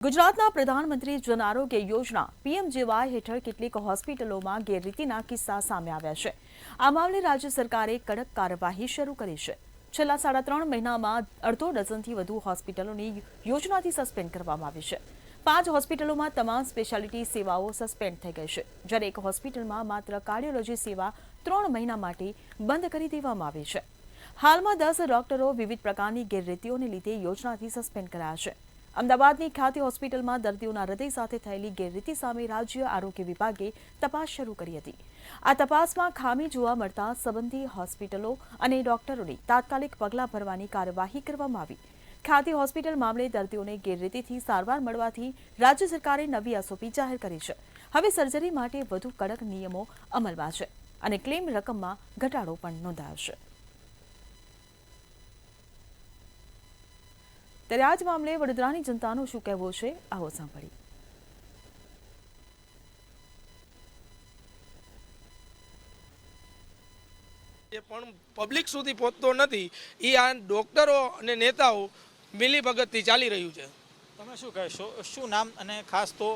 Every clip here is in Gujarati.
ગુજરાતના પ્રધાનમંત્રી જન આરોગ્ય યોજના પીએમજેવાય હેઠળ કેટલીક હોસ્પિટલોમાં ગેરરીતિના કિસ્સા સામે આવ્યા છે। આ મામલે રાજ્ય સરકારે કડક કાર્યવાહી શરૂ કરી છે। છેલ્લા 3.5 મહિનામાં અડધો ડઝનથી વધુ હોસ્પિટલોની યોજનાથી સસ્પેન્ડ કરવામાં આવી છે। 5 હોસ્પિટલોમાં તમામ સ્પેશિયાલિટી સેવાઓ સસ્પેન્ડ થઈ ગઈ છે, જ્યારે એક હોસ્પિટલમાં માત્ર કાર્ડિયોલોજી સેવા 3 મહિના માટે બંધ કરી દેવામાં આવી છે। હાલમાં 10 ડોક્ટરો વિવિધ પ્રકારની ગેરરીતિઓને લીધે યોજનાથી સસ્પેન્ડ કરાયા છે। અમદાવાદની ખ્યાતિ હોસ્પિટલમાં દર્દીઓના હૃદય સાથે થયેલી ગેરરીતિ સામે રાજ્ય આરોગ્ય વિભાગે તપાસ શરૂ કરી હતી। આ તપાસમાં ખામી જોવા મળતા સંબંધિત હોસ્પિટલો અને ડોક્ટરોને તાત્કાલિક પગલાં ભરવાની કાર્યવાહી કરવામાં આવી। ખ્યાતિ હોસ્પિટલ મામલે દર્દીઓને ગેરરીતિથી સારવાર મળવાથી રાજ્ય સરકારે નવી એસઓપી જાહેર કરી છે। હવે સર્જરી માટે વધુ કડક નિયમો અમલમાં છે અને ક્લેમ રકમમાં ઘટાડો પણ નોંધાયો છે। ત્યારે આ જ મામલે વડોદરાની જનતાનું શું કહેવું છે, આવો સાંભળીએ। એ પણ પબ્લિક સુધી પહોંચતો નથી। એ આ ડોક્ટરો અને નેતાઓ મિલીભગતથી ચાલી રહ્યું છે। તમે શું કહેશો, શું નામ અને ખાસ તો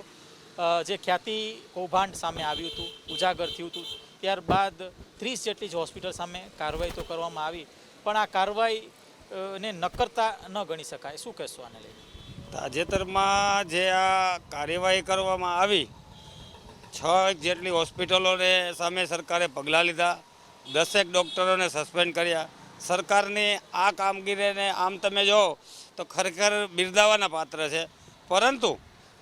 જે ખ્યાતિ કૌભાંડ સામે આવ્યું હતું, ઉજાગર થયું હતું, ત્યારબાદ 30 જેટલી જ હોસ્પિટલ સામે કાર્યવાહી તો કરવામાં આવી, પણ આ કાર્યવાહી ને નકરતા ન ગણી શકાય। શું કહેશો આને લઈને? તાજેતરમાં જે આ કાર્યવાહી કરવામાં આવી, 6 જેટલી હોસ્પિટલોને સામે સરકારે પગલાં લીધા, 10 ડૉક્ટરોને સસ્પેન્ડ કર્યા। સરકારની આ કામગીરીને આમ તમે જો તો ખરેખર બિરદાવવાના પાત્ર છે। પરંતુ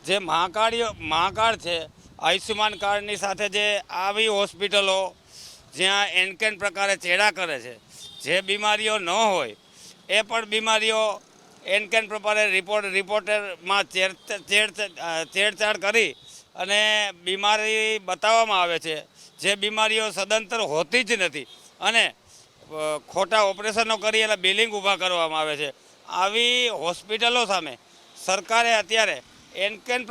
જે મહાકાળ છે, આયુષ્યમાન કાર્ડની સાથે જે આવી હોસ્પિટલો જ્યાં એનકેન પ્રકારે ચેડા કરે છે, જે બીમારીઓ ન હોય એ પણ બીમારીઓ એનકેન પ્રકારે રિપોર્ટરમાં છેડછાડ કરી અને બીમારી બતાવવામાં આવે છે, જે બીમારીઓ સદંતર હોતી જ નથી અને ખોટા ઓપરેશનો કરી અને બિલિંગ ઊભા કરવામાં આવે છે। આવી હોસ્પિટલો સામે સરકારે અત્યારે એનકેન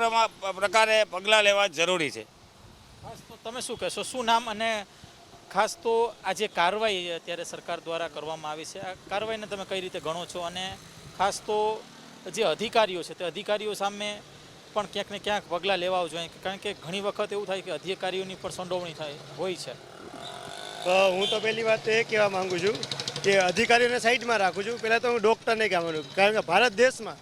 પ્રકારે પગલાં લેવા જરૂરી છે। ખાસ તો તમે શું કહેશો, શું નામ અને ખાસ તો આ જે કાર્યવાહી અત્યારે સરકાર દ્વારા કરવામાં આવી છે, આ કાર્યવાહીને તમે કઈ રીતે ગણો છો? અને ખાસ તો જે અધિકારીઓ છે તે અધિકારીઓ સામે પણ ક્યાંક ને ક્યાંક પગલાં લેવા જોઈએ, કારણ કે ઘણી વખત એવું થાય કે અધિકારીઓની પણ સંડોવણી હોય છે। તો હું તો પહેલી વાત તો એ કહેવા માગું છું કે અધિકારીઓને સાઈડમાં રાખું છું। પહેલાં તો હું ડૉક્ટરને કહેવાનું, કારણ કે ભારત દેશમાં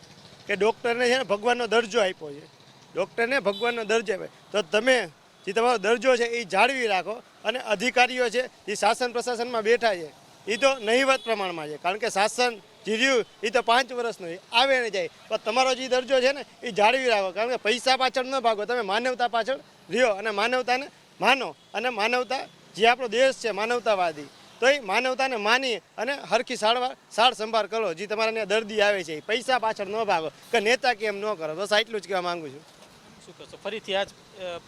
કે ડૉક્ટરને છે ને ભગવાનનો દરજ્જો આપ્યો છે। ડૉક્ટરને ભગવાનનો દરજ્જો આપે તો તમે જે તમારો દરજ્જો છે એ જાળવી રાખો। અને અધિકારીઓ છે એ શાસન પ્રશાસનમાં બેઠા છે, એ તો નહીવત પ્રમાણમાં છે, કારણ કે શાસન જે રહ્યું એ તો 5 વર્ષનું આવે ને જાય, પણ તમારો જે દરજ્જો છે ને એ જાળવી રાખો, કારણ કે પૈસા પાછળ ન ભાગો, તમે માનવતા પાછળ રહ્યો અને માનવતાને માનો। અને માનવતા જે આપણો દેશ છે માનવતાવાદી, તો એ માનવતાને માની અને હરખી સાર સંભાળ કરો। જે તમારા ત્યાં દર્દી આવે છે એ પૈસા પાછળ ન ભાગો કે નેતા કેમ ન કરો। બસ આટલું જ કહેવા માગું છું। શું કહેશો? ફરીથી આ જ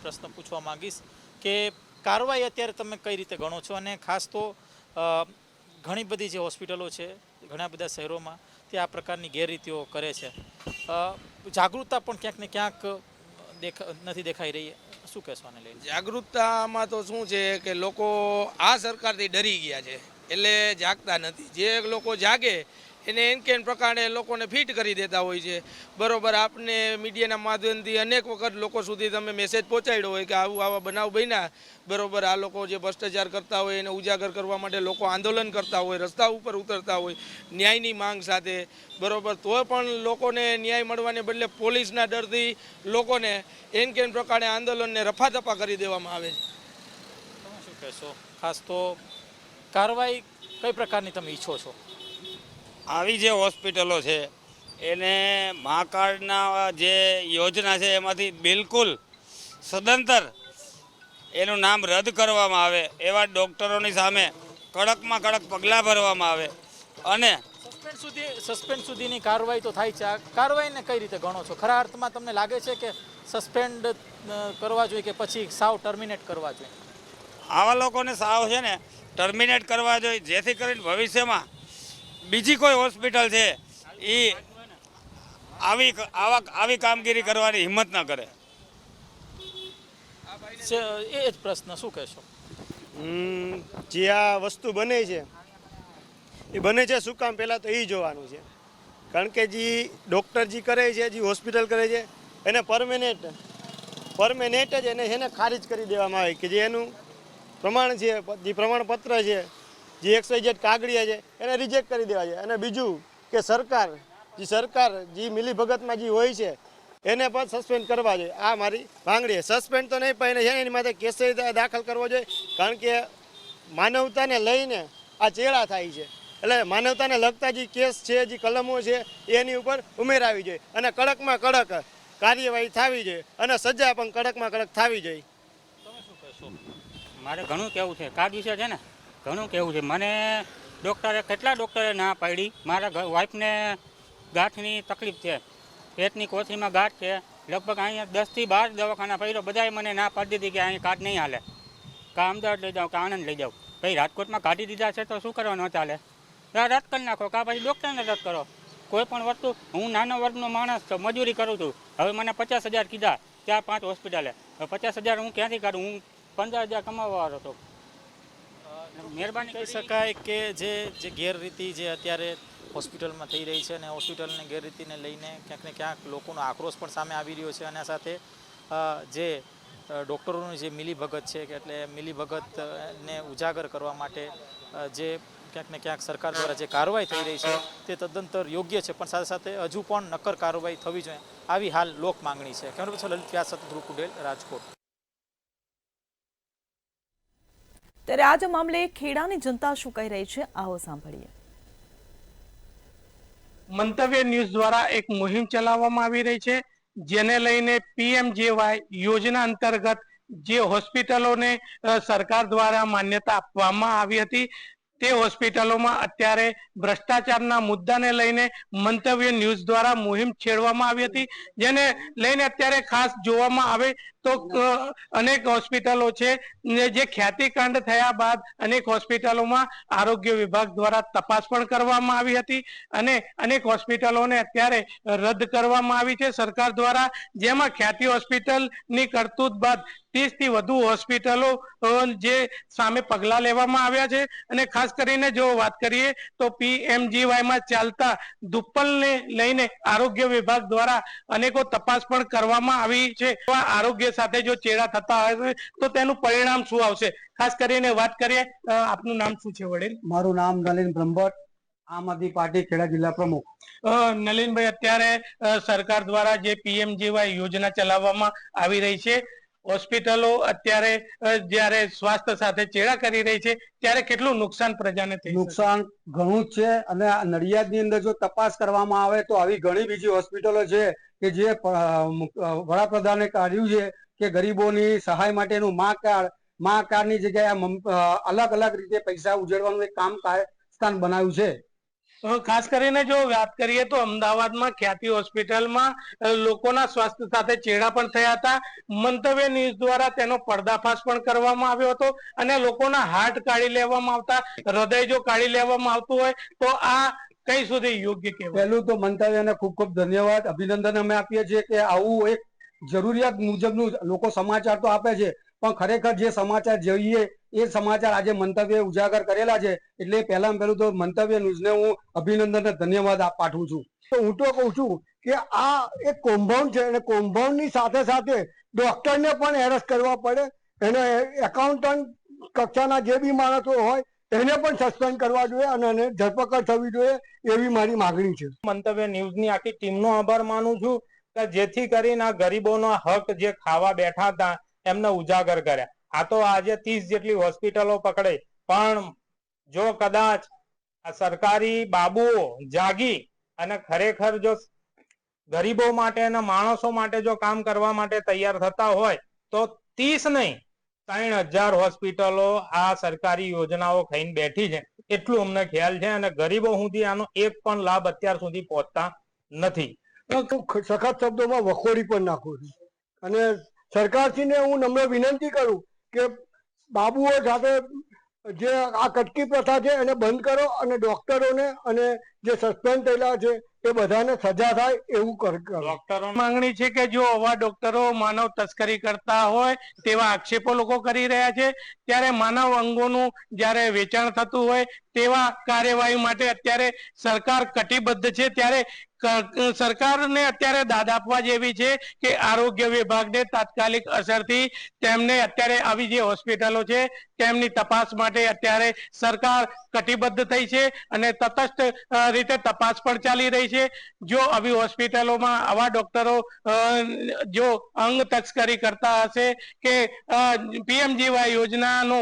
પ્રશ્ન પૂછવા માંગીશ કે કાર્યવાહી અત્યારે તમે કઈ રીતે ગણો છો? અને ખાસ તો ઘણી બધી જે હોસ્પિટલો છે ઘણા બધા શહેરોમાં તે આ પ્રકારની ગેરરીતિઓ કરે છે, જાગૃતતા પણ ક્યાંક ને ક્યાંક નથી દેખાઈ રહી। શું કહેશો આને લઈને? જાગૃતતામાં તો શું છે કે લોકો આ સરકારથી ડરી ગયા છે, એટલે જાગતા નથી। જે લોકો જાગે એને એનકેન પ્રકારે લોકોને ફિટ કરી દેતા હોય છે। બરોબર, આપને મીડિયાના માધ્યમથી અનેક વખત લોકો સુધી તમે મેસેજ પહોંચાડ્યો હોય કે આવા બનાવ બન્યા, બરોબર, આ લોકો જે ભ્રષ્ટાચાર કરતા હોય એને ઉજાગર કરવા માટે લોકો આંદોલન કરતા હોય, રસ્તા ઉપર ઉતરતા હોય ન્યાયની માંગ સાથે, બરોબર, તો પણ લોકોને ન્યાય મળવાને બદલે પોલીસના ડરથી લોકોને એનકેન પ્રકારે આંદોલનને રફાદફા કરી દેવામાં આવે છે। તમે શું કહેશો? ખાસ તો કાર્યવાહી કઈ પ્રકારની તમે ઈચ્છો છો? આવી જે હોસ્પિટલો છે એને મહાકાળના જે યોજના છે એમાંથી બિલકુલ સદંતર એનું નામ રદ કરવામાં આવે, એવા ડૉક્ટરોની સામે કડકમાં કડક પગલાં ભરવામાં આવે। અને સસ્પેન્ડ સુધીની કાર્યવાહી તો થાય છે, આ કાર્યવાહીને કઈ રીતે ગણો છો? ખરા અર્થમાં તમને લાગે છે કે સસ્પેન્ડ કરવા જોઈએ કે પછી સાવ ટર્મિનેટ કરવા જોઈએ? આવા લોકોને સાવ છે ને ટર્મિનેટ કરવા જોઈએ, જેથી કરીને ભવિષ્યમાં બીજી કોઈ હોસ્પિટલ છે એ આવી કામગીરી કરવાની હિંમત ન કરે। એ જ પ્રશ્ન, શું કહેશો? જે આ વસ્તુ બને છે એ બને છે શું કામ, પહેલાં તો એ જોવાનું છે। કારણ કે જે ડૉક્ટર જે કરે છે, જે હોસ્પિટલ કરે છે, એને પરમેનેન્ટ જ એને છે ને ખારીજ કરી દેવામાં આવે કે જે એનું પ્રમાણ છે, જે પ્રમાણપત્ર છે, જે XYZ કાગળિયા છે એને રિજેક્ટ કરી દેવા છે. અને બીજું કે સરકાર જે મિલીભગતમાં જે હોય છે એને પણ સસ્પેન્ડ કરવા જોઈએ. આ મારી માંગણી છે. સસ્પેન્ડ તો નહીં પણ એને છે ને એની માથે કેસ દાખલ કરવો જોઈએ, કારણ કે માનવતાને લઈને આ ચેડા થાય છે. એટલે માનવતાને લગતા જે કેસ છે, જે કલમો છે એની ઉપર ઉમેરાવી જોઈએ અને કડકમાં કડક કાર્યવાહી થવી જોઈએ અને સજા પણ કડકમાં કડક થવી જોઈએ. મારે ઘણું કહેવું છે. કાર્ડ વિશે છે ને ઘણું કહેવું છે. મને કેટલા ડૉક્ટરે ના પાડી. મારા વાઈફને ગાંઠની તકલીફ છે, પેટની કોથળીમાં ગાંઠ છે. લગભગ અહીંયા 10 થી 12 દવાખાના પડ્યો, બધાએ મને ના પાડી દીધી કે અહીંયા કાર્ડ નહીં હાલે, કાં અમદાવાદ લઈ જાઓ કાં આણંદ લઈ જાઓ. ભાઈ રાજકોટમાં કાઢી દીધા છે તો શું કરવાનું ચાલે? રદ કરી નાખો, કાં પછી ડૉક્ટરને રદ કરો. કોઈ પણ વસ્તુ, હું નાનો વર્ગનો માણસ છું, મજૂરી કરું છું. હવે મને 50,000 કીધા 4-5 હોસ્પિટલે. હવે 50,000 હું ક્યાંથી કાઢું? હું 15,000 કમાવાવાળો હતો. મહેરબાની કહી શકાય કે જે ગેરરીતિ જે અત્યારે હોસ્પિટલમાં થઈ રહી છે અને હોસ્પિટલની ગેરરીતિને લઈને ક્યાંક ને ક્યાંક લોકોનો આક્રોશ પણ સામે આવી રહ્યો છે. અને આ સાથે જે ડૉક્ટરોની જે મિલીભગત છે કે એટલે મિલીભગતને ઉજાગર કરવા માટે જે ક્યાંક ને ક્યાંક સરકાર દ્વારા જે કાર્યવાહી થઈ રહી છે તે તદ્દનતર યોગ્ય છે, પણ સાથે સાથે હજુ પણ નક્કર કાર્યવાહી થવી જોઈએ, આવી હાલ લોક માંગણી છે. કેમેરા પર્સન લલિત વ્યાસ સાથે ધ્રુવ કુડેલ, રાજકોટ. ત્યારે આજ મામલે ખેડાની જનતા શું કહી રહી છે, આવો સાંભળીએ. મંતવ્ય ન્યૂઝ દ્વારા એક મુહિમ ચલાવવામાં આવી રહી છે, જેને લઈને PMJY યોજના અંતર્ગત જે હોસ્પિટલોને સરકાર દ્વારા માન્યતા આપવામાં આવી હતી તે હોસ્પિટલોમાં અત્યારે ભ્રષ્ટાચારના મુદ્દાને લઈને મંતવ્ય ન્યૂઝ દ્વારા મુહિમ છેડવામાં આવી હતી, જેને લઈને અત્યારે ખાસ જોવામાં આવે તો અનેક હોસ્પિટલો છે જે ખ્યાતિકાંડ થયા બાદ અનેક હોસ્પિટલોમાં આરોગ્ય વિભાગ દ્વારા તપાસ પણ કરવામાં આવી હતી અને અનેક હોસ્પિટલોને અત્યારે રદ કરવામાં આવી છે સરકાર દ્વારા, જેમાં ખ્યાતિ હોસ્પિટલની કરતૂત બાદ 30 થી વધુ હોસ્પિટલો જે સામે પગલા લેવામાં આવ્યા છે. અને ખાસ કરીને જો વાત કરીએ તો PMJY માં ચાલતા દુપ્પલને લઈને આરોગ્ય વિભાગ દ્વારા અનેકો તપાસ પણ કરવામાં આવી છે. આરોગ્ય સાથે જો ચેડા થતા હોય તો તેનું પરિણામ શું આવશે, ખાસ કરીને વાત કરીએ. આપનું નામ શું છે વડીલ? મારું નામ નલિન બ્રહ્મભટ્ટ, આમ આદમી પાર્ટી ખેડા જિલ્લા પ્રમુખ. નલિનભાઈ, અત્યારે સરકાર દ્વારા જે PMJY યોજના ચલાવવામાં આવી રહી છે, હોસ્પિટલો અત્યારે જ્યારે સ્વાસ્થ્ય સાથે ચેડા કરી રહી છે ત્યારે કેટલું નુકસાન પ્રજાને થઈ? નુકસાન ઘણું જ છે અને નડિયાદની અંદર જો તપાસ કરવામાં આવે તો આવી ઘણી બીજી હોસ્પિટલો છે કે જે વડાપ્રધાને કાઢ્યું છે કે ગરીબોની સહાય માટેનું મા કાર્ડની જગ્યાએ અલગ અલગ રીતે પૈસા ઉજળવાનું એક કામ સ્થાન બનાવ્યું છે. ખાસ કરીને જો વાત કરીએ તો અમદાવાદમાં ખ્યાતિ હોસ્પિટલમાં લોકોના સ્વાસ્થ્ય સાથે ચેડા પણ થયા હતા. મંતવ્ય ન્યૂઝ દ્વારા તેનો પર્દાફાશ પણ કરવામાં આવ્યો હતો અને લોકોના હાર્ટ કાઢી લેવામાં આવતા, હૃદય જો કાઢી લેવામાં આવતું હોય તો આ કઈ સુધી યોગ્ય કહેવાય? પહેલું તો મંતવ્યને ખૂબ ખૂબ ધન્યવાદ, અભિનંદન અમે આપીએ છીએ કે આવું એક જરૂરિયાત મુજબનું લોકો સમાચાર તો આપે છે, પણ ખરેખર જે સમાચાર જોઈએ એ સમાચાર આજે મંતવ્ય ઉજાગર કરેલા છે. એટલે પહેલા પહેલું તો મંતવ્ય ન્યૂઝને હું અભિનંદન અને ધન્યવાદ પાઠવું છું. તો હું તો કહું છું કે આ એક કૌભાંડ છે અને કૌભાંડની સાથે સાથે ડોક્ટરને પણ એરેસ્ટ કરવા પડે, એને એકાઉન્ટન્ટ કક્ષાના જે બી માણસો હોય એને પણ સસ્પેન્ડ કરવા જોઈએ અને એને ધરપકડ થવી જોઈએ, એવી મારી માગણી છે. મંતવ્ય ન્યૂઝની આખી ટીમનો આભાર માનું છું કે જેથી કરીને આ ગરીબોનો હક જે ખાવા બેઠા હતા એમને ઉજાગર કર્યા. આ તો આજે 30 જેટલી હોસ્પિટલો પકડે, પણ જો કદાચ આ સરકારી બાબુઓ જાગી અને ખરેખર જો ગરીબો માટે અને માણસો માટે જો કામ કરવા માટે તૈયાર થતા હોય તો 30 નહીં 3,000 હોસ્પિટલો આ સરકારી યોજનાઓ ખાઈને બેઠી છે, એટલું અમને ખ્યાલ છે. અને ગરીબો સુધી આનો એક પણ લાભ અત્યાર સુધી પહોંચતા નથી. સખત શબ્દોમાં વખોડી પણ નાખું છું અને સરકારશ્રીને હું નમ્ર વિનંતી કરું કે બાબુઓ સાથે જે આ કટકી પ્રથા છે એને બંધ કરો અને ડોક્ટરોને અને જે સસ્પેન્ડ થયેલા છે એ બધાને સજા થાય એવું કરો. ડોક્ટરો માંગણી છે કે જો આવા ડોક્ટરો માનવ તસ્કરી કરતા હોય તેવા આક્ષેપો લોકો કરી રહ્યા છે, ત્યારે માનવ અંગોનું જ્યારે વેચાણ થતું હોય તેવા કાર્યવાહી માટે અત્યારે સરકાર કટિબદ્ધ છે. ત્યારે સરકારને અત્યારે દાદ આપવા જેવી છે કે આરોગ્ય વિભાગને તાત્કાલિક અસરથી તેમને અત્યારે આવી જે હોસ્પિટલો છે તેમની તપાસ માટે અત્યારે સરકાર કટિબદ્ધ થઈ છે અને તટસ્થ રીતે તપાસ પણ ચાલી રહી છે. જો આવી હોસ્પિટલોમાં આવા ડોક્ટરો જો અંગ તસ્કરી કરતા હશે કે પીએમજીવાય યોજનાનો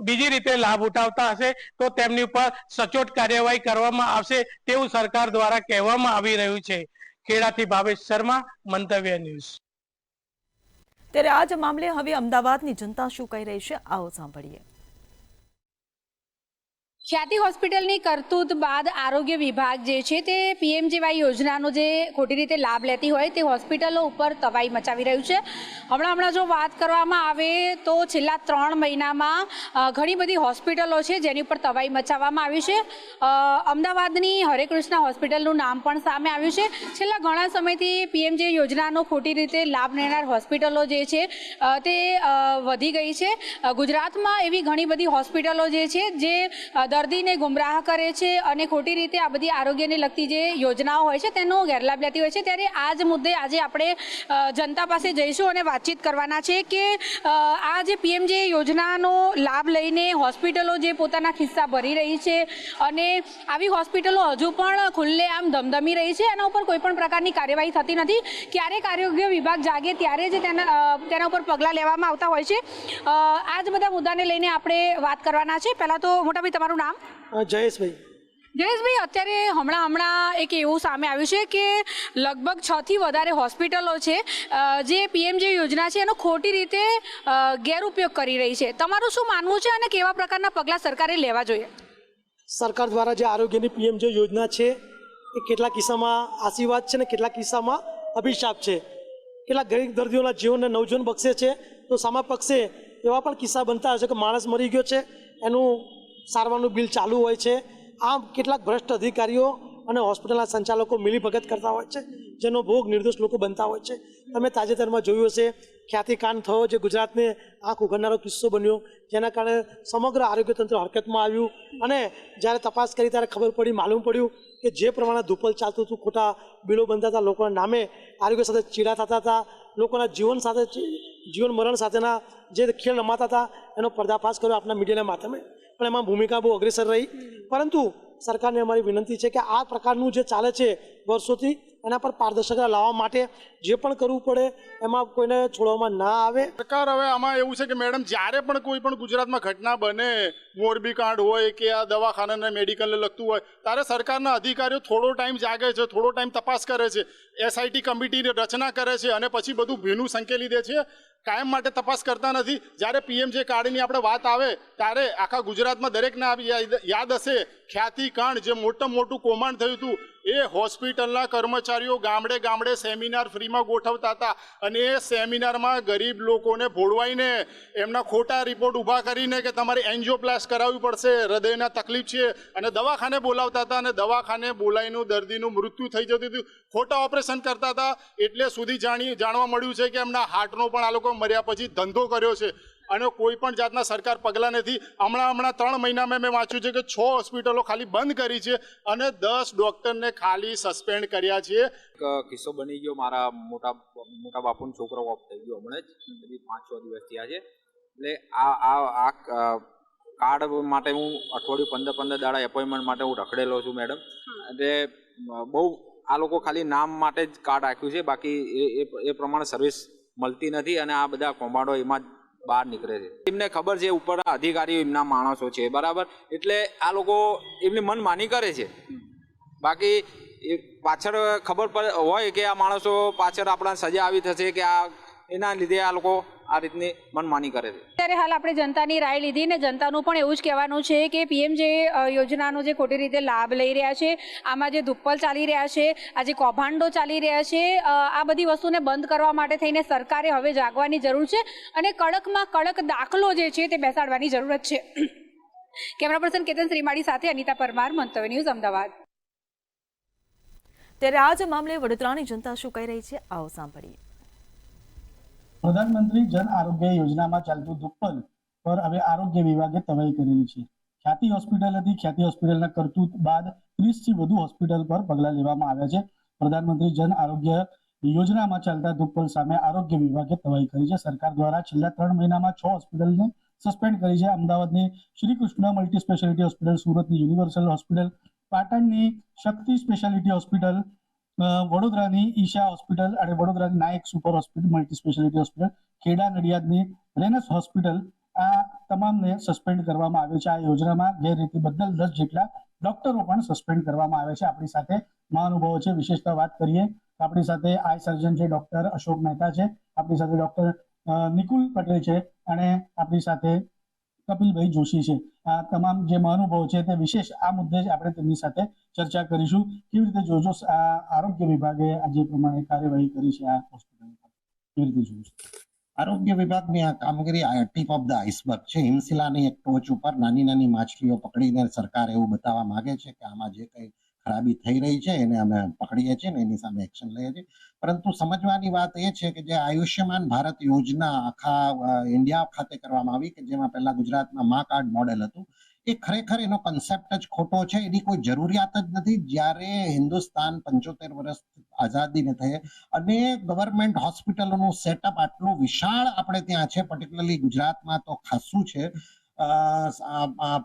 બીજી રીતે લાભ ઉઠાવતા હશે તો તેમની ઉપર સચોટ કાર્યવાહી કરવામાં આવશે તેવું સરકાર દ્વારા કહેવામાં આવી રહ્યું છે. ખેડાથી ભાવેશ શર્મા, મંતવ્ય ન્યૂઝ. ત્યારે આ જ મામલે હવે અમદાવાદની જનતા શું કહી રહી છે, આવો સાંભળીએ. ખ્યાતિ હોસ્પિટલની કરતૂત બાદ આરોગ્ય વિભાગ જે છે તે પીએમજીવાય યોજનાનો જે ખોટી રીતે લાભ લેતી હોય તે હોસ્પિટલો ઉપર તવાઈ મચાવી રહ્યું છે. હમણાં જો વાત કરવામાં આવે તો છેલ્લા 3 મહિનામાં ઘણી બધી હોસ્પિટલો છે જેની ઉપર તવાઈ મચાવવામાં આવી છે. અમદાવાદની હરે કૃષ્ણ હોસ્પિટલનું નામ પણ સામે આવ્યું છે. છેલ્લા ઘણા સમયથી પીએમજે યોજનાનો ખોટી રીતે લાભ લેનાર હોસ્પિટલો જે છે તે વધી ગઈ છે. ગુજરાતમાં એવી ઘણી બધી હોસ્પિટલો જે છે જે દર્દીને ગુમરાહ કરે છે અને ખોટી રીતે આ બધી આરોગ્યને લગતી જે યોજનાઓ હોય છે તેનો ગેરલાભ લેતી હોય છે. ત્યારે આ જ મુદ્દે આજે આપણે જનતા પાસે જઈશું અને વાતચીત કરવાના છે કે આ જે પીએમજે યોજનાનો લાભ લઈને હોસ્પિટલો જે પોતાના ખિસ્સા ભરી રહી છે અને આવી હોસ્પિટલો હજુ પણ ખુલ્લેઆમ ધમધમી રહી છે, એના ઉપર કોઈ પણ પ્રકારની કાર્યવાહી થતી નથી. ક્યારેક આરોગ્ય વિભાગ જાગે ત્યારે જ તેના ઉપર પગલાં લેવામાં આવતા હોય છે. આ જ બધા મુદ્દાને લઈને આપણે વાત કરવાના છે. પહેલાં તો મોટાભાઈ તમારું નામ? જયેશભાઈ, અત્યારે હમણાં એક એવું સામે આવ્યું છે કે લગભગ 6 થી વધારે હોસ્પિટલો છે જે પીએમજે યોજના છે એનો ખોટી રીતે ગેરઉપયોગ કરી રહી છે. તમારું શું માનવું છે અને કેવા પ્રકારના પગલાં સરકારે લેવા જોઈએ? સરકાર દ્વારા જે આરોગ્યની પીએમજે યોજના છે એ કેટલાક કિસ્સામાં આશીર્વાદ છે ને કેટલાક કિસ્સામાં અભિશાપ છે. કેટલાક ગરીબ દર્દીઓના જીવનને નવજીવન બક્ષે છે તો સામા પક્ષે એવા પણ કિસ્સા બનતા હશે કે માણસ મરી ગયો છે, એનું સારવારનું બિલ ચાલુ હોય છે. આમ કેટલાક ભ્રષ્ટ અધિકારીઓ અને હોસ્પિટલના સંચાલકો મિલીભગત કરતા હોય છે જેનો ભોગ નિર્દોષ લોકો બનતા હોય છે. તમે તાજેતરમાં જોયું હશે ખ્યાતિકાંડ થયો જે ગુજરાતને આંખ ઉઘાડનારો કિસ્સો બન્યો, જેના કારણે સમગ્ર આરોગ્ય તંત્ર હરકતમાં આવ્યું અને જ્યારે તપાસ કરી ત્યારે ખબર પડી, માલુમ પડ્યું કે જે પ્રમાણે ધૂપલ ચાલતું હતું, ખોટા બિલો બનતા હતા, લોકોના નામે આરોગ્ય સાથે ચીડા થતા હતા, લોકોના જીવન મરણ સાથેના જે ખેલ રમાતા હતા એનો પર્દાફાશ કર્યો આપણા મીડિયાના માધ્યમે. પણ એમાં ભૂમિકા બહુ અગ્રેસર રહી. પરંતુ સરકારને અમારી વિનંતી છે કે આ પ્રકારનું જે ચાલે છે વર્ષોથી એના પર પારદર્શકતા લાવવા માટે જે પણ કરવું પડે એમાં કોઈને છોડવામાં ના આવે. સરકાર હવે આમાં એવું છે કે મેડમ જ્યારે પણ કોઈ પણ ગુજરાતમાં ઘટના બને, મોરબી કાંડ હોય કે આ દવાખાનાને મેડિકલને લગતું હોય, ત્યારે સરકારના અધિકારીઓ થોડો ટાઈમ જાગે છે, થોડો ટાઈમ તપાસ કરે છે, એસઆઈટી કમિટીની રચના કરે છે અને પછી બધું ભીનું સંકેલી દે છે. કાયમ માટે તપાસ કરતા નથી. જ્યારે પીએમજે કાર્ડની આપણે વાત આવે ત્યારે આખા ગુજરાતમાં દરેકને યાદ હશે ખ્યાતિ કાંડ, જે મોટું કૌભાંડ થયું હતું. એ હોસ્પિટલના કર્મચારીઓ ગામડે ગામડે સેમિનાર ફ્રીમાં ગોઠવતા હતા અને એ સેમિનારમાં ગરીબ લોકોને ભોળવાઈને એમના ખોટા રિપોર્ટ ઊભા કરીને કે તમારે એન્જિયોપ્લાસ્ટી કરાવવી પડશે, હૃદયના તકલીફ છે, અને દવાખાને બોલાવતા હતા અને દવાખાને બોલાવીને દર્દીનું મૃત્યુ થઈ જતું હતું. ખોટા ઓપરેશન કરતા હતા. એટલે સુધી જાણવા મળ્યું છે કે એમના હાર્ટનો પણ આ લોકો મર્યા પછી ધંધો કર્યો છે અને કોઈ પણ જાતના સરકાર પગલાં નથી. હમણાં 3 મહિનામાં મેં વાંચ્યું છે કે 6 હોસ્પિટલો ખાલી બંધ કરી છે અને 10 ડૉક્ટરને ખાલી સસ્પેન્ડ કર્યા છે. કિસ્સો બની ગયો, મારા મોટા બાપુનો છોકરો ઓફ થઈ ગયો હમણાં જ, 5-6 દિવસ થયા છે. એટલે આ કાર્ડ માટે હું અઠવાડિયું 15 દાડા એપોઇન્ટમેન્ટ માટે હું રખડેલો છું મેડમ. એટલે બહુ આ લોકો ખાલી નામ માટે જ કાર્ડ રાખ્યું છે, બાકી એ પ્રમાણે સર્વિસ મળતી નથી અને આ બધા કૌભાંડો એમાં જ બહાર નીકળે છે. એમને ખબર છે ઉપરના અધિકારીઓ એમના માણસો છે, બરાબર, એટલે આ લોકો એમની મનમાની કરે છે. બાકી પાછળ ખબર હોય કે આ માણસો પાછળ આપણા સજા આવી થશે કે આ એના લીધે આ લોકો આ રીતની મનમાની કરે છે. ત્યારે હાલ આપણે જનતાની રાય લીધી ને જનતાનું પણ એવું જ કહેવાનું છે કે પીએમજે યોજનાનો જે ખોટી રીતે લાભ લઈ રહ્યા છે, આમાં જે ધુપ્પલ ચાલી રહ્યા છે, આ જે કૌભાંડો ચાલી રહ્યા છે, આ બધી વસ્તુને બંધ કરવા માટે થઈને સરકારે હવે જાગવાની જરૂર છે અને કડકમાં કડક દાખલો જે છે તે બેસાડવાની જરૂરત છે. કેમેરા પર્સન કેતન શ્રીમાળી સાથે અનિતા પરમાર, મંતવ્ય ન્યૂઝ, અમદાવાદ. ત્યારે આ જ મામલે વડોદરાની જનતા શું કહી રહી છે, આવો સાંભળીએ. પ્રધાનમંત્રી જન આરોગ્ય યોજનામાં ચાલતું ધુપ્પલ પર હવે આરોગ્ય વિભાગે તવાઈ કરેલી છે. ખ્યાતિ હોસ્પિટલ હતી. ખ્યાતિ હોસ્પિટલના કરતૂત બાદ 30થી વધુ હોસ્પિટલ પર પગલાં લેવામાં આવ્યા છે. પ્રધાનમંત્રી જન આરોગ્ય યોજનામાં ચાલતા દુષ્ફળ સામે આરોગ્ય વિભાગે તવાઈ કરી છે. સરકાર દ્વારા છેલ્લા 3 મહિનામાં 6 હોસ્પિટલને સસ્પેન્ડ કરી છે. અમદાવાદની Shri Krishna multi speciality hospital, સુરતની યુનિવર્સલ હોસ્પિટલ, પાટણની શક્તિ સ્પેશિયાલિટી હોસ્પિટલ, વડોદરાની ઈશા હોસ્પિટલ અને વડોદરાની Nayak super hospital multi speciality hospital, Kheda નડિયાદની રેનસ હોસ્પિટલ, આ તમામને સસ્પેન્ડ કરવામાં આવ્યું છે. આ યોજનામાં ગેરરીતિ બદલ 10 જેટલા ડોક્ટરો પણ સસ્પેન્ડ કરવામાં આવે છે. આપણી સાથે મહાનુભાવો છે. વિશેષતા વાત કરીએ તો આપણી સાથે આઈ સર્જન છે ડોક્ટર અશોક મહેતા છે, આપણી સાથે ડોક્ટર નિકુલ પટેલ છે અને આપણી સાથે કપિલભાઈ જોશી છે. આ તમામ જે મહાનુભાવો છે તે વિશેષ આ મુદ્દે જ આપણે તેમની સાથે ચર્ચા કરીશું. કેવી રીતે જોજો આ આરોગ્ય વિભાગે આજે પ્રમાણે કાર્યવાહી કરી છે આ હોસ્પિટલ કેવી રીતે જોયું? આરોગ્ય વિભાગની આ કામગીરી ટીપ ઓફ ધ આઈસબર્ગ છે. હિમશિલાની એક ટોચ ઉપર નાની નાની માછલીઓ પકડીને સરકાર એવું બતાવવા માંગે છે કે આમાં જે કંઈ ખરાબી થઈ રહી છે એને અમે પકડીએ છીએ ને એની સામે એક્શન લઈએ છીએ. પરંતુ સમજવાની વાત એ છે કે જે આયુષ્યમાન ભારત યોજના આખા ઇન્ડિયા ખાતે કરવામાં આવી, કે જેમાં પહેલા ગુજરાતમાં મા કાર્ડ મોડેલ હતું, એ ખરેખર એનો કન્સેપ્ટ જ ખોટો છે. એની કોઈ જરૂરિયાત જ નથી. જ્યારે હિન્દુસ્તાન 75 વર્ષ આઝાદીને થઈ અને ગવર્મેન્ટ હોસ્પિટલોનું સેટઅપ આટલું વિશાળ આપણે ત્યાં છે, પર્ટિક્યુલરલી ગુજરાતમાં તો ખાસું છે.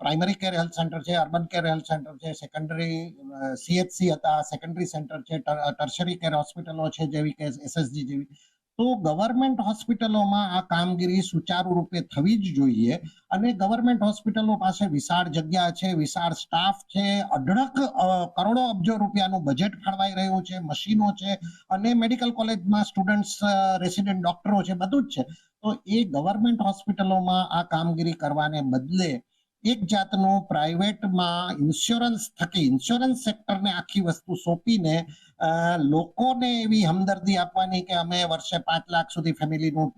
પ્રાઇમરી કેર હેલ્થ સેન્ટર છે, અર્બન કેર હેલ્થ સેન્ટર છે, સેકન્ડરી CHC હતા, સેકન્ડરી સેન્ટર છે, ટર્શરી કેર હોસ્પિટલો છે જેવી કે SSG જેવી. તો ગવર્મેન્ટ હોસ્પિટલોમાં આ કામગીરી સુચારુ રૂપે થવી જ જોઈએ. અને ગવર્મેન્ટ હોસ્પિટલો પાસે વિશાળ જગ્યા છે, વિશાળ સ્ટાફ છે, અઢળક કરોડો અબજો રૂપિયાનું બજેટ ફાળવાઈ રહ્યું છે, મશીનો છે અને મેડિકલ કોલેજમાં સ્ટુડન્ટ્સ, રેસિડેન્ટ ડોક્ટરો છે, બધું જ છે. તો એ ગવર્મેન્ટ હોસ્પિટલોમાં આ કામગીરી કરવાને બદલે એક જાતનું પ્રાઇવેટમાં ઇન્સ્યોરન્સ થકી ઇન્સ્યોરન્સ સેક્ટરને આખી વસ્તુ સોંપીને લોકોને એવી હમદર્દી આપવાની કે અમે વર્ષે 5 લાખ સુધી ફેમિલીનું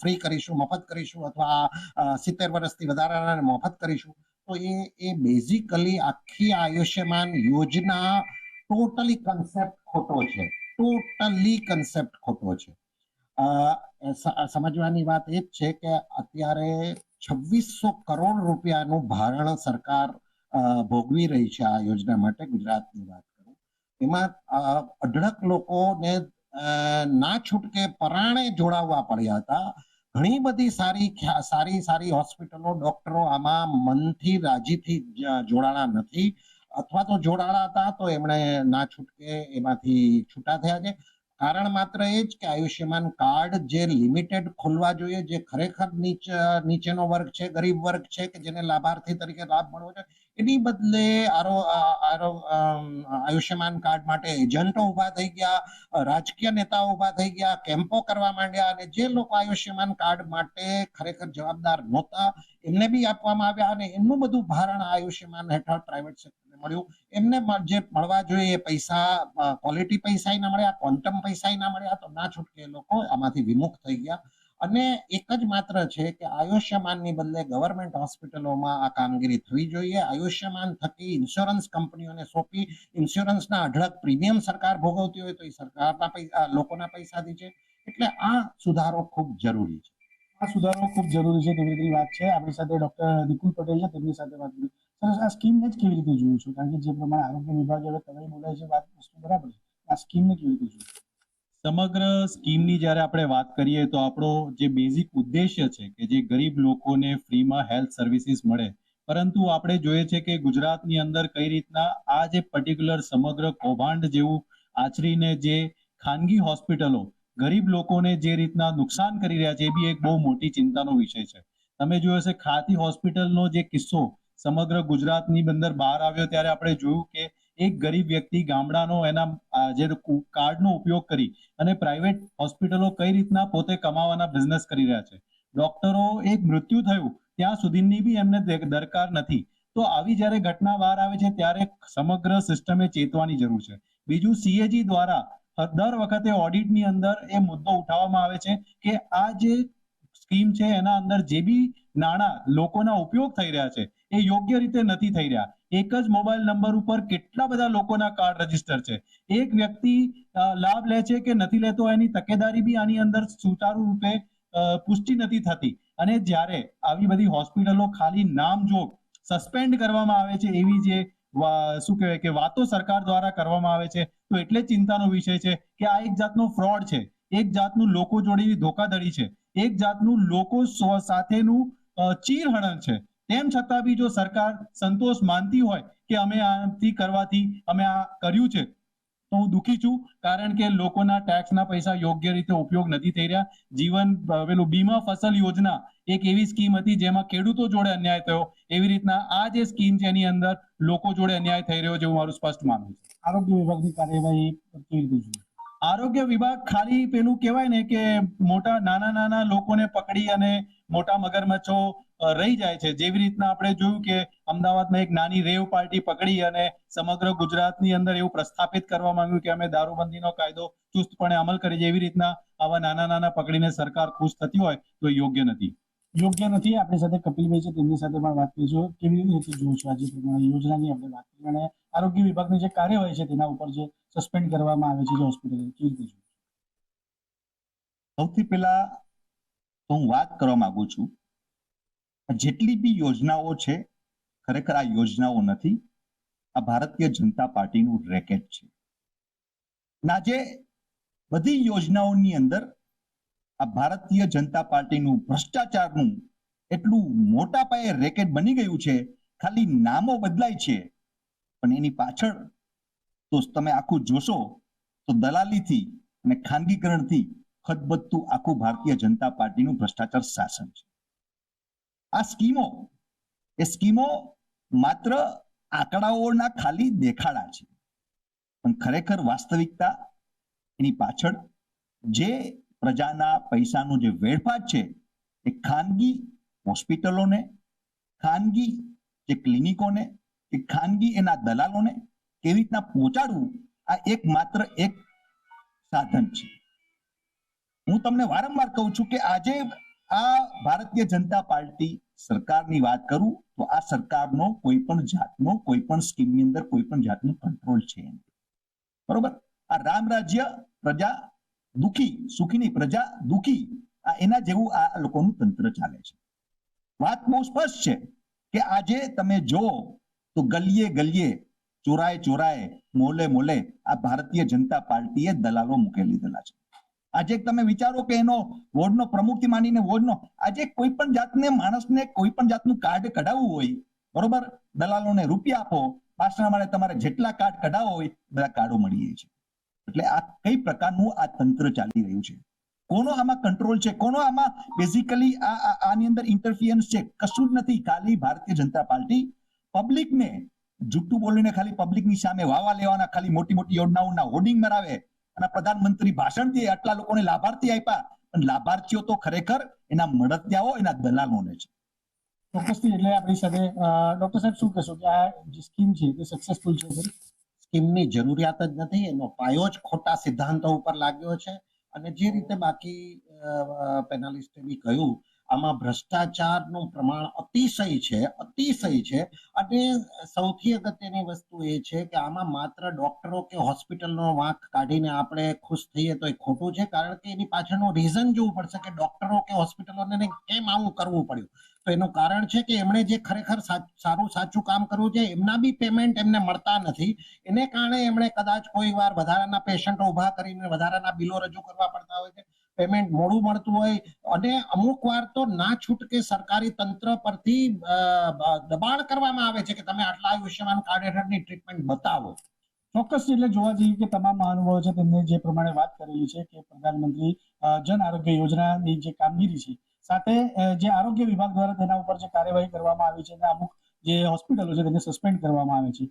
ફ્રી કરીશું, મફત કરીશું, અથવા 70 વર્ષથી વધારાના મફત કરીશું. તો એ બેઝિકલી આખી આયુષ્યમાન યોજના ટોટલી કન્સેપ્ટ ખોટો છે. સમજવાની વાત એ જ છે કે અત્યારે 2600 કરોડ રૂપિયાનું ભારણ સરકાર ભોગવી રહી છે આ યોજના માટે. ગુજરાતની વાત કરું, એમાં અઢળક લોકોને ના છૂટકે પરાણે જોડાવવા પડ્યા હતા. ઘણી બધી સારી હોસ્પિટલો, ડોક્ટરો આમાં મનથી રાજીથી જોડાણા નથી, અથવા તો જોડાણા હતા તો એમણે ના છૂટકે એમાંથી છૂટા થયા છે. કારણ માત્ર એ જ કે આયુષ્યમાન કાર્ડ જે લિમિટેડ ખોલવા જોઈએ, જે ખરેખર નીચેનો વર્ગ છે, ગરીબ વર્ગ છે, કે જેને લાભાર્થી તરીકે લાભ મળવો છે, એની બદલે આયુષ્યમાન કાર્ડ માટે એજન્ટો ઉભા થઈ ગયા, રાજકીય નેતાઓ ઉભા થઈ ગયા, કેમ્પો કરવા માંડ્યા, અને જે લોકો આયુષ્યમાન કાર્ડ માટે ખરેખર જવાબદાર નહોતા એમને બી આપવામાં આવ્યા, અને એમનું બધું ભારણ આયુષ્યમાન હેઠળ પ્રાઇવેટ સેક્ટરને મળ્યું. એમને જે મળવા જોઈએ એ પૈસા, ક્વોલિટી પૈસા ના મળ્યા, ક્વોન્ટમ પૈસા ના મળ્યા, તો ના છૂટકે લોકો આમાંથી વિમુખ થઈ ગયા. અને એક જ માત્ર છે કે આયુષ્યમાનની બદલે ગવર્મેન્ટ હોસ્પિટલોમાં આ કામગીરી થવી જોઈએ. આયુષ્યમાન થકી ઇન્સ્યોરન્સ કંપનીઓને સોંપી ઇન્સ્યોરન્સના અઢળક પ્રીમિયમ સરકાર ભોગવતી હોય તો એ સરકારના લોકોના પૈસાથી છે. એટલે આ સુધારો ખૂબ જરૂરી છે. આ સુધારો ખૂબ જરૂરી છે તેવી રીતે વાત છે. આપણી સાથે ડોક્ટર નિકુલ પટેલ છે, તેમની સાથે વાત કરી. આ સ્કીમને જ કેવી રીતે જોયું છું? કારણ કે જે પ્રમાણે આરોગ્ય વિભાગ હવે તમે બોલાય છે વાત વસ્તુ બરાબર છે, આ સ્કીમને કેવી રીતે જોયું? સમગ્ર સ્કીમની જ્યારે આપણે વાત કરીએ તો આપણો જે બેઝિક ઉદ્દેશ્ય છે કે જે ગરીબ લોકોને ફ્રીમાં હેલ્થ સર્વિસીસ મળે, પરંતુ આપણે જોઈએ છે કે ગુજરાતની અંદર કઈ રીતના આ જે પર્ટિક્યુલર સમગ્ર કૌભાંડ જેવું આચરીને જે ખાનગી હોસ્પિટલો ગરીબ લોકોને જે રીતના નુકસાન કરી રહ્યા છે, એ બી એક બહુ મોટી ચિંતાનો વિષય છે. તમે જોયો હશે ખાતી હોસ્પિટલનો જે કિસ્સો સમગ્ર ગુજરાતની અંદર બહાર આવ્યો ત્યારે આપણે જોયું કે એક ગરીબ વ્યક્તિ ગામડાનો એના જે કાર્ડનો ઉપયોગ કરી અને પ્રાઇવેટ હોસ્પિટલો કઈ રીતના પોતે કમાવાના બિઝનેસ કરી રહ્યા છે. ડોક્ટરો એક મૃત્યુ થયું ત્યાં સુધીની બી એમને દરકાર નથી. તો આવી જ્યારે ઘટના બહાર આવે છે ત્યારે સમગ્ર સિસ્ટમે ચેતવાની જરૂર છે. બીજું, CAG દ્વારા દર વખતે ઓડિટની અંદર એ મુદ્દો ઉઠાવવામાં આવે છે કે આ જે સ્કીમ છે એના અંદર જે બી નાણાં લોકોના ઉપયોગ થઈ રહ્યા છે એ યોગ્ય રીતે નથી થઈ રહ્યા. એક જ મોબાઈલ નંબર ઉપર કેટલા બધા લોકોના કાર્ડ રજીસ્ટર છે. એક વ્યક્તિ લાભ લે છે કે નથી લેતો એની તકેદારી બી આની અંદર સુચારુ રૂપે પુષ્ટિ નથી થતી. અને જ્યારે આવી બધી હોસ્પિટલો ખાલી નામજોગ સસ્પેન્ડ કરવામાં આવે છે, એવી જે શું કહેવાય કે વાતો સરકાર દ્વારા કરવામાં આવે છે, તો એટલે ચિંતાનો વિષય છે કે આ એક જાતનો ફ્રોડ છે, એક જાતનું લોકો જોડેની ધોકાધડી છે, એક જાતનું લોકો સાથેનું ચીરહરણ છે. તેમ છતાં બી જો સરકાર સંતોષ માનતી હોય કે અમે આથી કરવાથી અમે આ કર્યું છે, તો હું દુઃખી છું, કારણ કે લોકોના ટેક્સના પૈસા યોગ્ય રીતે ઉપયોગ નથી થઈ રહ્યા. જીવન પેલું બીમા ફસલ યોજના એક એવી સ્કીમ હતી જેમાં ખેડૂતો જોડે અન્યાય થયો, એવી રીતના આ જે સ્કીમ છે એની અંદર લોકો જોડે અન્યાય થઈ રહ્યો છે, હું મારું સ્પષ્ટ માનું છું. આરોગ્ય વિભાગની કાર્યવાહી કેવી રીતે જોઈએ? આરોગ્ય વિભાગ ખાલી પેલું કહેવાય ને કે મોટા નાના લોકોને પકડી અને મોટા મગરમચ્છો રહી જાય છે. જેવી રીતના આપણે જોયું કે અમદાવાદમાં એક નાની રેવ પાર્ટી પકડી અને સમગ્ર ગુજરાતની અંદર એવું પ્રસ્થાપિત કરવામાં આવ્યું કે અમે દારૂબંધીનો કાયદો ચુસ્તપણે અમલ કરી છે. એવી રીતના આવા નાના પકડીને સરકાર ખુશ થતી હોય તો યોગ્ય નથી. આપણી સાથે કપિલભાઈ છે, તેમની સાથે પણ વાત કરીશું. કેવી રીતે જોવો છો આજે પ્રમાણે યોજનાની આપણે વાત કરી અને આરોગ્ય વિભાગની જે કાર્યવાહી છે તેના ઉપર જે સસ્પેન્ડ કરવામાં આવે છે જે હોસ્પિટલ, કેવી રીતે જોવો? સૌથી પહેલા તો હું વાત કરવા માંગુ છું, જેટલી બી યોજનાઓ છે ખરેખર આ યોજનાઓ નથી, આ ભારતીય જનતા પાર્ટીનું રેકેટ છે. આજે બધી યોજનાઓની અંદર આ ભારતીય જનતા પાર્ટીનું ભ્રષ્ટાચારનું એટલું મોટા પાયે રેકેટ બની ગયું છે. ખાલી નામો બદલાય છે પણ એની પાછળ તો તમે આખું જોશો તો દલાલીથી અને ખાનગીકરણથી ખતબદતું આખું ભારતીય જનતા પાર્ટીનું ભ્રષ્ટાચાર શાસન છે. આ સ્કીમો માત્ર આંકડાઓના ખાલી દેખાડા છે, પણ ખરેખર વાસ્તવિકતા એની પાછળ જે પ્રજાના પૈસાનો જે વેડફાટ છે એ ખાનગી હોસ્પિટલોને, ખાનગી જે ક્લિનિકોને, કે ખાનગી એના દલાલોને કેવી રીતના પહોંચાડવું, આ માત્ર એક સાધન છે. હું તમને વારંવાર કહું છું કે આજે આ ભારતીય જનતા પાર્ટી સરકારની વાત કરું તો આ સરકારનો કોઈ પણ જાતનો કોઈ પણ સ્કીમની અંદર કોઈ પણ જાતનો કંટ્રોલ છે, બરોબર. આ રામ રાજ્ય પ્રજા દુખી, સુખીની પ્રજા દુખી, આ એના જેવું આ લોકોનું તંત્ર ચાલે છે. વાત બહુ સ્પષ્ટ છે કે આજે તમે જો તો ગલીએ ગલીએ, ચોરાએ મોલે આ ભારતીય જનતા પાર્ટીએ દલાલો મૂકેલી દીધેલા છે. આજે તમે વિચારો કે એનો વોર્ડનો પ્રમુખથી માંડીને વોર્ડનો, આજે કોઈ પણ જાતને માણસને કોઈ પણ જાતનું કાર્ડ કઢાવવું હોય, બરોબર, દલાલોને રૂપિયા આપો, પાછળ મારે તમારે જેટલા કાર્ડ કઢાવવા હોય બધા કાર્ડો મળી જાય છે. એટલે આ કઈ પ્રકારનું આ તંત્ર ચાલી રહ્યું છે? કોનો આમાં કંટ્રોલ છે? કોનો આમાં બેઝિકલી આની અંદર ઇન્ટરફિયન્સ છે? કશું જ નથી. ખાલી ભારતીય જનતા પાર્ટી પબ્લિકને જુઠ્ઠું બોલીને ખાલી પબ્લિકની સામે વાવા લેવાના, ખાલી મોટી યોજનાઓના હોર્ડિંગ મરાવે અને પ્રધાનમંત્રી ભાષણ દે, આટલા લોકોને લાભાર્થી આપ્યા, પણ લાભાર્થીઓ તો ખરેખર એના મળતિયાઓ, એના દલાલોને છે. ચોક્કસથી. એટલે આપણી સાથે ડોક્ટર સાહેબ શું કહેશો કે આ જે સ્કીમ છે તે સક્સેસફુલ છે? સ્કીમની જરૂરિયાત જ નથી, એનો પાયો જ ખોટા સિદ્ધાંતો ઉપર લાગ્યો છે. અને જે રીતે બાકી પેનલિસ્ટે બી કહ્યું, આમાં ભ્રષ્ટાચારનું પ્રમાણ અતિશય છે. અને સૌથી અગત્યની વસ્તુ એ છે કે આમાં માત્ર ડોક્ટરો કે હોસ્પિટલનો વાંક કાઢીને આપણે ખુશ થઈએ તો એ ખોટું છે, કારણ કે એની પાછળનું રીઝન જોવું પડશે કે ડોક્ટરો કે હોસ્પિટલોને કેમ આવું કરવું પડ્યું. તો એનું કારણ છે કે એમણે જે ખરેખર સાચું કામ કરવું છે એમના બી પેમેન્ટ એમને મળતા નથી. એને કારણે એમણે કદાચ કોઈ વાર વધારાના પેશન્ટો ઉભા કરીને વધારાના બિલો રજૂ કરવા પડતા હોય છે, પેમેન્ટ મોડું મળતું હોય, અને અમુક વાર તો ના છૂટકે સરકારી તંત્ર પરથી દબાણ કરવામાં આવે છે કે તમે આટલા આયુષ્યમાન કાર્ડ હેઠળની ટ્રીટમેન્ટ બતાવો. ચોક્કસ. એટલે જોવા જઈએ કે તમામ મહાનુભાવો છે તેમને જે પ્રમાણે વાત કરેલી છે કે પ્રધાનમંત્રી જન આરોગ્ય યોજનાની જે કામગીરી છે, સાથે જે આરોગ્ય વિભાગ દ્વારા તેના ઉપર જે કાર્યવાહી કરવામાં આવી છે, અમુક જે હોસ્પિટલો છે તેને સસ્પેન્ડ કરવામાં આવે છે,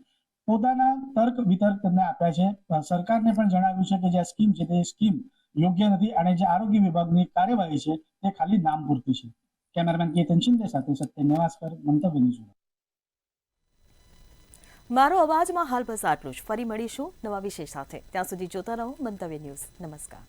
પોતાના તર્ક વિતર્ક તેમને આપ્યા છે. સરકારને પણ જણાવ્યું છે કે જે સ્કીમ છે તે સ્કીમ યોગ્ય નથી અને જે આરોગ્ય વિભાગની કાર્યવાહી છે તે ખાલી નામ પૂરતી છે. કેમેરામેન કેતન શિંદે સાથે સત્ય નેવાસકર, મંતવ્ય ન્યૂઝ. મારો અવાજમાં હાલ બસ આટલું જ. ફરી મળીશું નવા વિષય સાથે. ત્યાં સુધી જોતા રહો મંતવ્ય ન્યૂઝ. નમસ્કાર.